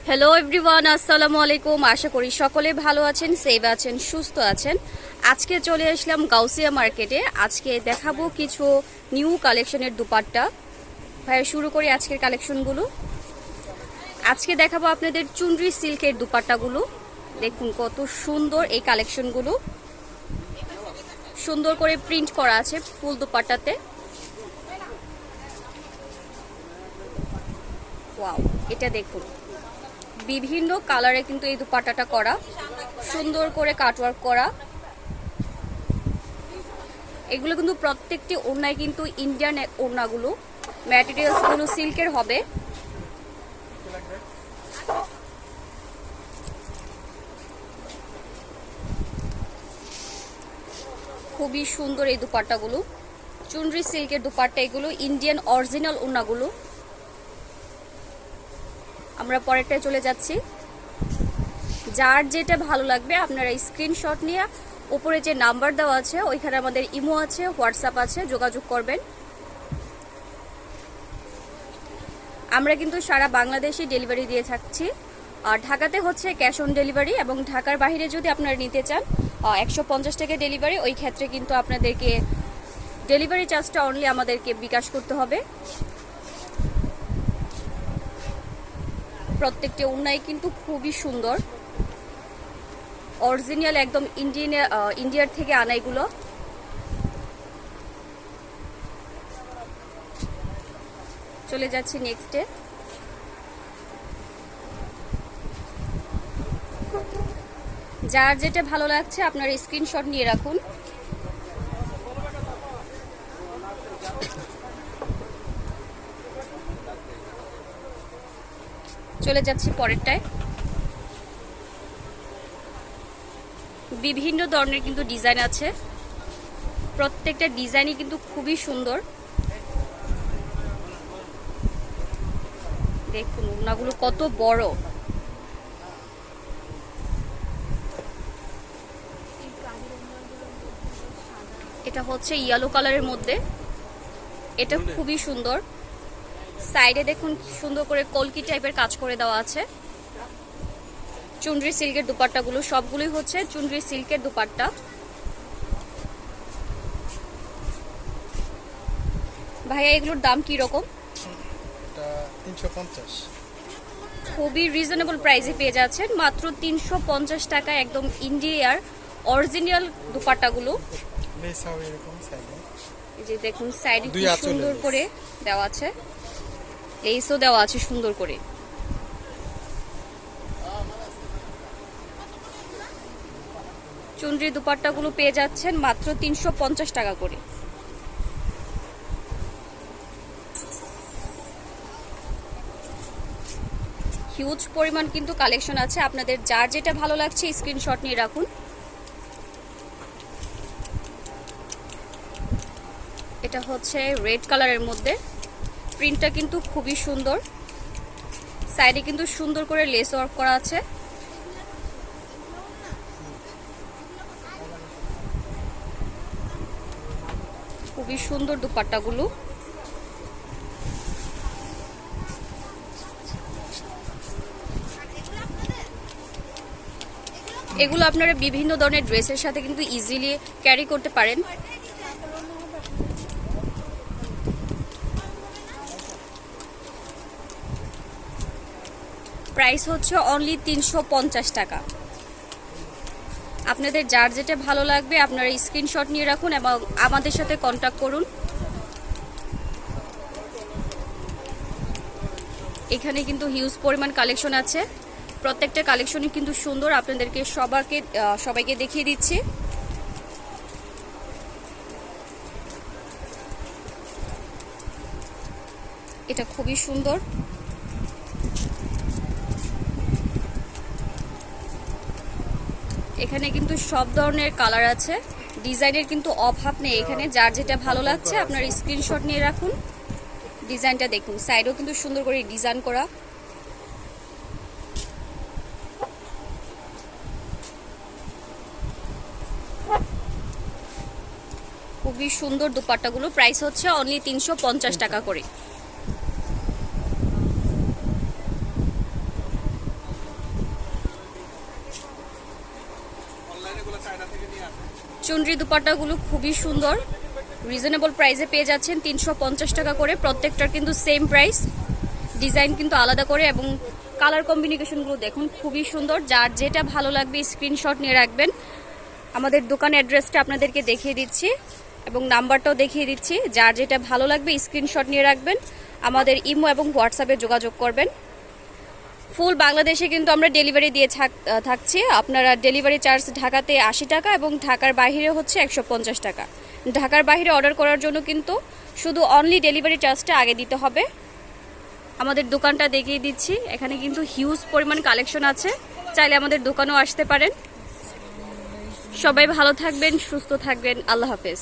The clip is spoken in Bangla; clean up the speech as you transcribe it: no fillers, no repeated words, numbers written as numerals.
হ্যালো এভরিওয়ান, আসসালামু আলাইকুম। আশা করি সকলে ভালো আছেন, সেভ আছেন, সুস্থ আছেন। আজকে চলে আসলাম গাউসিয়া মার্কেটে। আজকে দেখাবো কিছু নিউ কালেকশনের দুপাট্টা। ভাইয়া শুরু করি আজকের কালেকশনগুলো। আজকে দেখাবো আপনাদের চুনরি সিল্কের দুপাট্টাগুলো। দেখুন কত সুন্দর এই কালেকশনগুলো, সুন্দর করে প্রিন্ট করা আছে ফুল দুপাট্টাতে। ওয়াও, এটা দেখুন বিভিন্ন কালারে কিন্তু এই দুপাট্টাটা করা, সুন্দর করে কাটওয়ার্ক করা। এগুলো কিন্তু প্রত্যেকটি ওড়নায় কিন্তু ইন্ডিয়ান ওড়নাগুলো, ম্যাটেরিয়ালসগুলো সিল্কের হবে। খুবই সুন্দর এই দুপাট্টাগুলো, চুনরি সিল্কের দুপাট্টা। এগুলো ইন্ডিয়ান অরিজিনাল ওড়নাগুলো। আমরা পরেরটায় চলে যাচ্ছি। যার যেটা ভালো লাগবে আপনারা স্ক্রিনশট নিয়ে উপরে যে নাম্বার দেওয়া আছে ওইখানে আমাদের ইমো আছে, হোয়াটসঅ্যাপ আছে, যোগাযোগ করবেন। আমরা কিন্তু সারা বাংলাদেশে ডেলিভারি দিয়ে থাকছি। আর ঢাকাতে হচ্ছে ক্যাশ অন ডেলিভারি, এবং ঢাকার বাইরে যদি আপনারা নিতে চান 150 টাকা ডেলিভারি। ওই ক্ষেত্রে কিন্তু আপনাদেরকে ডেলিভারি চার্জটা অনলি আমাদেরকে বিকাশ করতে হবে। প্রত্যেকটি ওড়নাই কিন্তু খুবই সুন্দর, অরিজিনাল একদম ইন্ডিয়ার থেকে আনা এগুলো। চলে যাচ্ছি নেক্সটে। যার যেটা ভালো লাগছে আপনারা স্ক্রিনশট নিয়ে রাখুন। চলে যাচ্ছি পরেরটায়। বিভিন্ন ধরনের কিন্তু ডিজাইন আছে, প্রত্যেকটা ডিজাইনই কিন্তু খুবই সুন্দর। দেখুন ওড়নাগুলো কত বড়। এটা হচ্ছে ইয়েলো কালারের মধ্যে, এটা খুবই সুন্দর। সাইডে দেখুন সুন্দর করে কলকি টাইপের কাজ করে দেওয়া আছে। চুনরি সিল্কের দুপাট্টাগুলো সবগুলোই হচ্ছে চুনরি সিল্কের দুপাট্টা। ভাইয়া এগুলোর দাম কি রকম? 350। খুবই রিজনেবল প্রাইসে পেয়ে যাচ্ছেন, মাত্র 350 টাকা। একদম ইন্ডিয়ার অরিজিনাল দুপাট্টাগুলো। এই যে দেখুন সাইডে কি সুন্দর করে দেওয়া আছে, লেসও দেওয়া আছে সুন্দর করে। চুনরি দুপাট্টাগুলো পেয়ে যাচ্ছেন মাত্র 350 টাকা করে। হিউজ পরিমাণ কিন্তু কালেকশন আছে, আপনাদের যার যেটা ভালো লাগছে স্ক্রিনশট নিয়ে রাখুন। এটা হচ্ছে রেড কালারের মধ্যে, প্রিন্টটা কিন্তু খুবই সুন্দর। সাইডে কিন্তু সুন্দর করে লেস ওয়ার্ক করা আছে। খুবই সুন্দর দুপাট্টাগুলো। এগুলো আপনারা বিভিন্ন ধরনের ড্রেসের সাথে কিন্তু ইজিলি ক্যারি করতে পারেন। প্রাইস হচ্ছে অনলি 350 টাকা। আপনাদের যার যেটা ভালো লাগবে আপনারা স্ক্রিনশট নিয়ে রাখুন এবং আমাদের সাথে কন্ট্যাক্ট করুন। এখানে কিন্তু হিউজ পরিমাণ কালেকশন আছে, প্রত্যেকটা কালেকশনই কিন্তু সুন্দর। আপনাদেরকে সবাইকে দেখিয়ে দিচ্ছি। এটা খুবই সুন্দর। এখানে কিন্তু সব ধরনের কালার আছে, ডিজাইনের কিন্তু অভাব নেই এখানে। যার যেটা ভালো লাগছে আপনার স্ক্রিনশট নিয়ে রাখুন। ডিজাইনটা দেখুন, সাইডেও কিন্তু সুন্দর করে ডিজাইন করা। খুবই সুন্দর দুপাট্টাগুলো। প্রাইস হচ্ছে অনলি 350 টাকা করে। চুনরি দুপাট্টাগুলো খুবই সুন্দর, রিজনেবল প্রাইসে পেয়ে যাচ্ছেন 350 টাকা করে। প্রত্যেকটার কিন্তু সেম প্রাইস, ডিজাইন কিন্তু আলাদা করে এবং কালার কম্বিনেশনগুলো দেখুন খুবই সুন্দর। যার যেটা ভালো লাগবে স্ক্রিনশট নিয়ে রাখবেন। আমাদের দোকান অ্যাড্রেসটা আপনাদেরকে দেখিয়ে দিচ্ছি এবং নাম্বারটাও দেখিয়ে দিচ্ছি। যার যেটা ভালো লাগবে স্ক্রিনশট নিয়ে রাখবেন, আমাদের ইমো এবং হোয়াটসঅ্যাপে যোগাযোগ করবেন। ফুল বাংলাদেশে কিন্তু আমরা ডেলিভারি দিয়ে থাকছি। আপনারা ডেলিভারি চার্জ ঢাকাতে 80 টাকা এবং ঢাকার বাইরে হচ্ছে 150 টাকা। ঢাকার বাইরে অর্ডার করার জন্য কিন্তু শুধু অনলি ডেলিভারি চার্জটা আগে দিতে হবে। আমাদের দোকানটা দেখিয়ে দিচ্ছি, এখানে কিন্তু হিউজ পরিমাণ কালেকশন আছে, চাইলে আমাদের দোকানেও আসতে পারেন। সবাই ভালো থাকবেন, সুস্থ থাকবেন, আল্লাহ হাফেজ।